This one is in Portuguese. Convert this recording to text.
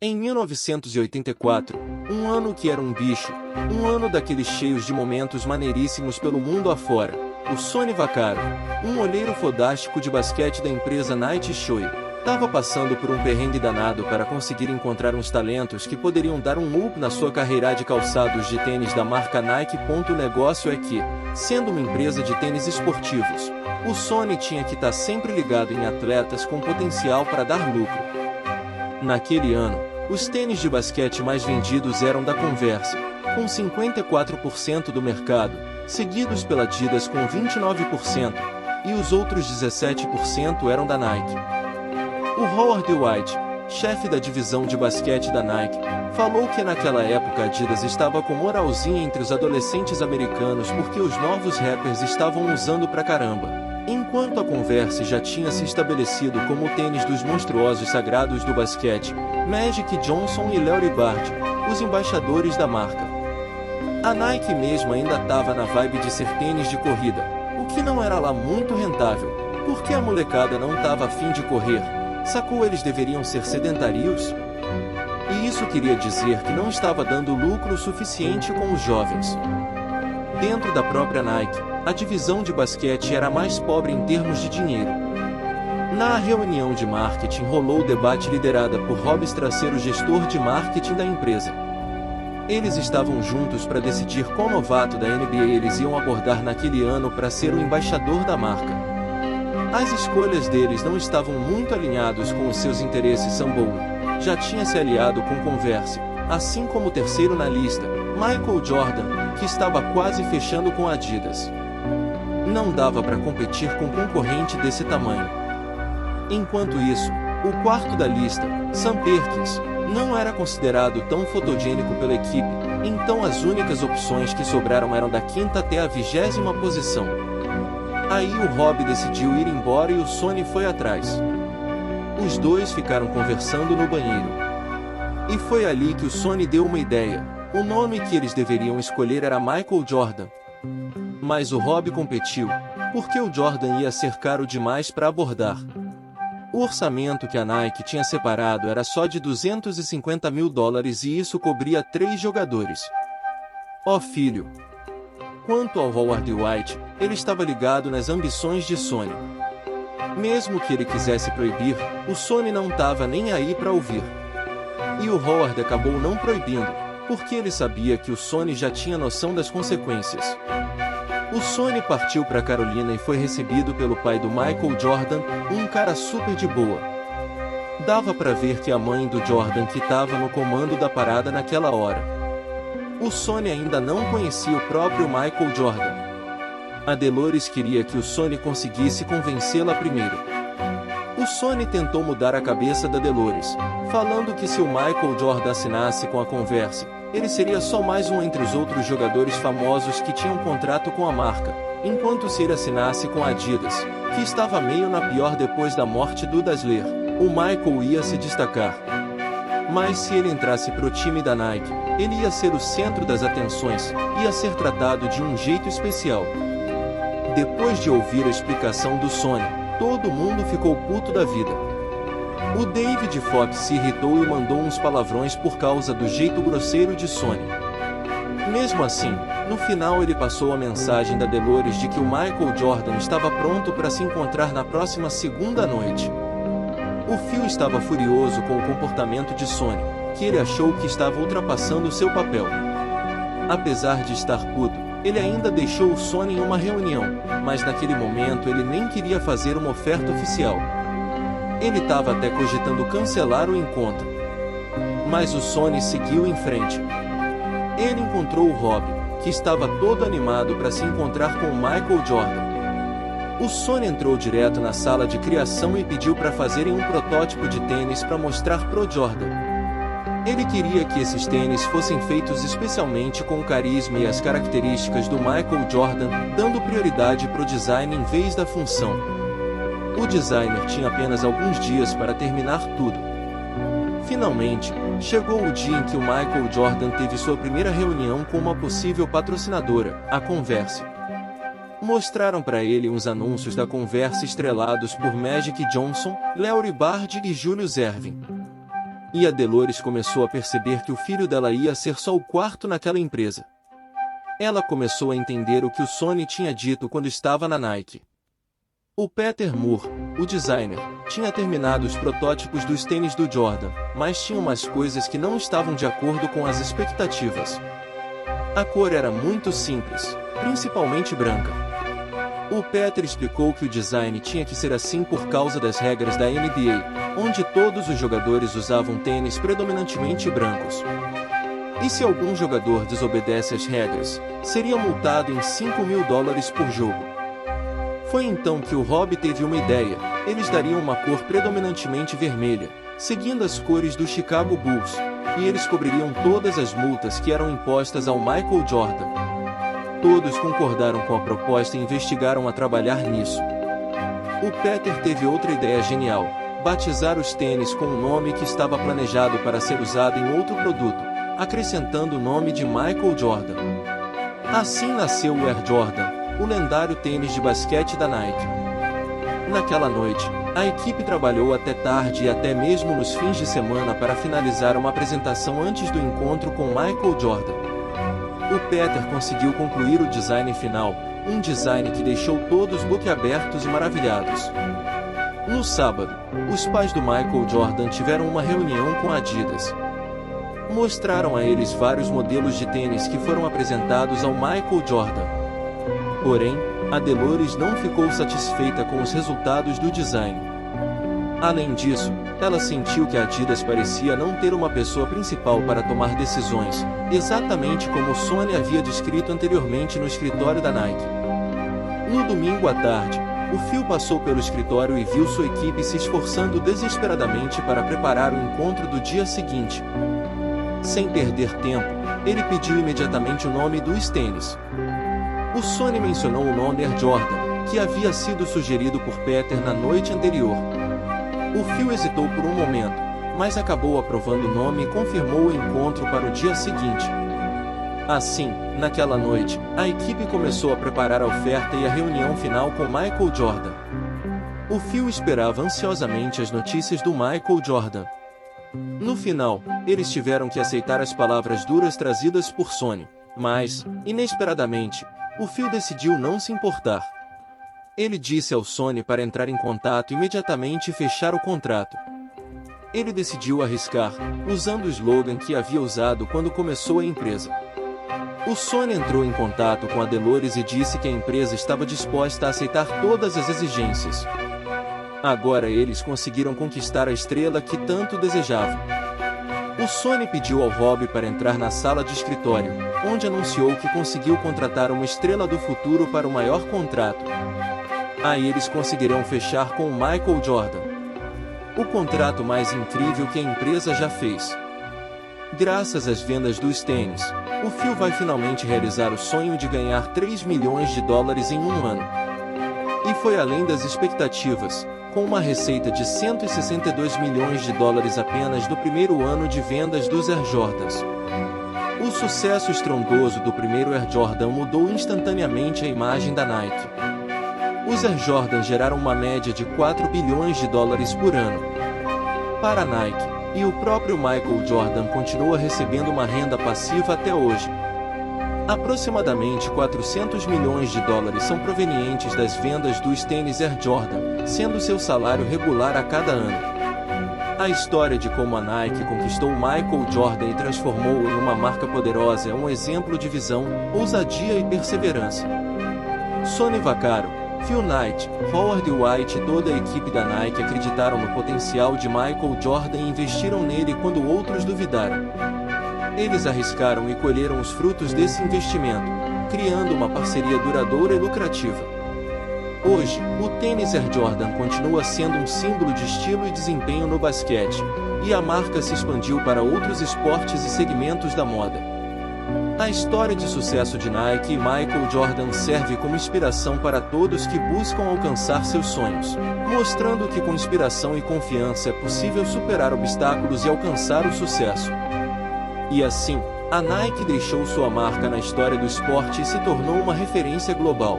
Em 1984, um ano que era um bicho, um ano daqueles cheios de momentos maneiríssimos pelo mundo afora, o Sonny Vaccaro, um olheiro fodástico de basquete da empresa Nike Shoei, estava passando por um perrengue danado para conseguir encontrar uns talentos que poderiam dar um up na sua carreira de calçados de tênis da marca Nike. O negócio é que, sendo uma empresa de tênis esportivos, o Sonny tinha que estar sempre ligado em atletas com potencial para dar lucro. Naquele ano, os tênis de basquete mais vendidos eram da Converse, com 54% do mercado, seguidos pela Adidas com 29%, e os outros 17% eram da Nike. O Howard White, chefe da divisão de basquete da Nike, falou que naquela época a Adidas estava com moralzinha entre os adolescentes americanos porque os novos rappers estavam usando pra caramba. Enquanto a Converse já tinha se estabelecido como o tênis dos monstruosos sagrados do basquete, Magic Johnson e Larry Bird, os embaixadores da marca. A Nike mesmo ainda estava na vibe de ser tênis de corrida, o que não era lá muito rentável, porque a molecada não estava afim de correr, sacou? Eles deveriam ser sedentários? E isso queria dizer que não estava dando lucro suficiente com os jovens. Dentro da própria Nike, a divisão de basquete era a mais pobre em termos de dinheiro. Na reunião de marketing rolou o debate liderada por Rob Strasser, o gestor de marketing da empresa. Eles estavam juntos para decidir qual novato da NBA eles iam abordar naquele ano para ser o embaixador da marca. As escolhas deles não estavam muito alinhados com os seus interesses. Sam Bowie já tinha se aliado com Converse, assim como o terceiro na lista, Michael Jordan, que estava quase fechando com a Adidas. Não dava para competir com um concorrente desse tamanho. Enquanto isso, o quarto da lista, Sam Perkins, não era considerado tão fotogênico pela equipe, então as únicas opções que sobraram eram da quinta até a 20ª posição. Aí o Rob decidiu ir embora e o Sonny foi atrás. Os dois ficaram conversando no banheiro. E foi ali que o Sonny deu uma ideia. O nome que eles deveriam escolher era Michael Jordan. Mas o Rob competiu, porque o Jordan ia ser caro demais para abordar. O orçamento que a Nike tinha separado era só de $250 mil e isso cobria 3 jogadores. Ó filho! Quanto ao Howard White, ele estava ligado nas ambições de Sonny. Mesmo que ele quisesse proibir, o Sonny não estava nem aí para ouvir. E o Howard acabou não proibindo, porque ele sabia que o Sonny já tinha noção das consequências. O Sonny partiu para Carolina e foi recebido pelo pai do Michael Jordan, um cara super de boa. Dava para ver que a mãe do Jordan que estava no comando da parada naquela hora. O Sonny ainda não conhecia o próprio Michael Jordan. A Dolores queria que o Sonny conseguisse convencê-la primeiro. O Sonny tentou mudar a cabeça da Dolores, falando que se o Michael Jordan assinasse com a Converse, ele seria só mais um entre os outros jogadores famosos que tinham contrato com a marca, enquanto se ele assinasse com a Adidas, que estava meio na pior depois da morte do Dazzler, o Michael ia se destacar. Mas se ele entrasse pro time da Nike, ele ia ser o centro das atenções, ia ser tratado de um jeito especial. Depois de ouvir a explicação do Sonny, todo mundo ficou puto da vida. O David Fox se irritou e mandou uns palavrões por causa do jeito grosseiro de Sonny. Mesmo assim, no final ele passou a mensagem da Dolores de que o Michael Jordan estava pronto para se encontrar na próxima segunda noite. O Phil estava furioso com o comportamento de Sonny, que ele achou que estava ultrapassando seu papel. Apesar de estar puto, ele ainda deixou o Sonny em uma reunião, mas naquele momento ele nem queria fazer uma oferta oficial. Ele estava até cogitando cancelar o encontro. Mas o Sonny seguiu em frente. Ele encontrou o Rob, que estava todo animado para se encontrar com o Michael Jordan. O Sonny entrou direto na sala de criação e pediu para fazerem um protótipo de tênis para mostrar pro Jordan. Ele queria que esses tênis fossem feitos especialmente com o carisma e as características do Michael Jordan, dando prioridade pro design em vez da função. O designer tinha apenas alguns dias para terminar tudo. Finalmente, chegou o dia em que o Michael Jordan teve sua primeira reunião com uma possível patrocinadora, a Converse. Mostraram para ele uns anúncios da Converse estrelados por Magic Johnson, Larry Bird e Julius Erving. E a Dolores começou a perceber que o filho dela ia ser só o quarto naquela empresa. Ela começou a entender o que o Sonny tinha dito quando estava na Nike. O Peter Moore, o designer, tinha terminado os protótipos dos tênis do Jordan, mas tinha umas coisas que não estavam de acordo com as expectativas. A cor era muito simples, principalmente branca. O Peter explicou que o design tinha que ser assim por causa das regras da NBA, onde todos os jogadores usavam tênis predominantemente brancos. E se algum jogador desobedece às regras, seria multado em $5.000 por jogo. Foi então que o Rob teve uma ideia: eles dariam uma cor predominantemente vermelha, seguindo as cores do Chicago Bulls, e eles cobririam todas as multas que eram impostas ao Michael Jordan. Todos concordaram com a proposta e investigaram a trabalhar nisso. O Peter teve outra ideia genial: batizar os tênis com um nome que estava planejado para ser usado em outro produto, acrescentando o nome de Michael Jordan. Assim nasceu o Air Jordan, o lendário tênis de basquete da Nike. Naquela noite, a equipe trabalhou até tarde e até mesmo nos fins de semana para finalizar uma apresentação antes do encontro com Michael Jordan. O Peter conseguiu concluir o design final, um design que deixou todos boquiabertos e maravilhados. No sábado, os pais do Michael Jordan tiveram uma reunião com a Adidas. Mostraram a eles vários modelos de tênis que foram apresentados ao Michael Jordan. Porém, a Dolores não ficou satisfeita com os resultados do design. Além disso, ela sentiu que a Adidas parecia não ter uma pessoa principal para tomar decisões, exatamente como o Sonny havia descrito anteriormente no escritório da Nike. No domingo à tarde, o Phil passou pelo escritório e viu sua equipe se esforçando desesperadamente para preparar o encontro do dia seguinte. Sem perder tempo, ele pediu imediatamente o nome dos tênis. O Sonny mencionou o nome Air Jordan, que havia sido sugerido por Peter na noite anterior. O Phil hesitou por um momento, mas acabou aprovando o nome e confirmou o encontro para o dia seguinte. Assim, naquela noite, a equipe começou a preparar a oferta e a reunião final com Michael Jordan. O Phil esperava ansiosamente as notícias do Michael Jordan. No final, eles tiveram que aceitar as palavras duras trazidas por Sonny, mas, inesperadamente, o Phil decidiu não se importar. Ele disse ao Sonny para entrar em contato imediatamente e fechar o contrato. Ele decidiu arriscar, usando o slogan que havia usado quando começou a empresa. O Sonny entrou em contato com a Dolores e disse que a empresa estava disposta a aceitar todas as exigências. Agora eles conseguiram conquistar a estrela que tanto desejavam. O Sonny pediu ao Rob para entrar na sala de escritório, onde anunciou que conseguiu contratar uma estrela do futuro para o maior contrato. Aí eles conseguirão fechar com o Michael Jordan. O contrato mais incrível que a empresa já fez. Graças às vendas dos tênis, o Phil vai finalmente realizar o sonho de ganhar $3 milhões em um ano. E foi além das expectativas, com uma receita de $162 milhões apenas no primeiro ano de vendas dos Air Jordans. O sucesso estrondoso do primeiro Air Jordan mudou instantaneamente a imagem da Nike. Os Air Jordan geraram uma média de $4 bilhões por ano para a Nike, e o próprio Michael Jordan continua recebendo uma renda passiva até hoje. Aproximadamente $400 milhões são provenientes das vendas dos tênis Air Jordan, sendo seu salário regular a cada ano. A história de como a Nike conquistou Michael Jordan e transformou-o em uma marca poderosa é um exemplo de visão, ousadia e perseverança. Sonny Vaccaro, Phil Knight, Howard White e toda a equipe da Nike acreditaram no potencial de Michael Jordan e investiram nele quando outros duvidaram. Eles arriscaram e colheram os frutos desse investimento, criando uma parceria duradoura e lucrativa. Hoje, o tênis Air Jordan continua sendo um símbolo de estilo e desempenho no basquete, e a marca se expandiu para outros esportes e segmentos da moda. A história de sucesso de Nike e Michael Jordan serve como inspiração para todos que buscam alcançar seus sonhos, mostrando que com inspiração e confiança é possível superar obstáculos e alcançar o sucesso. E assim, a Nike deixou sua marca na história do esporte e se tornou uma referência global.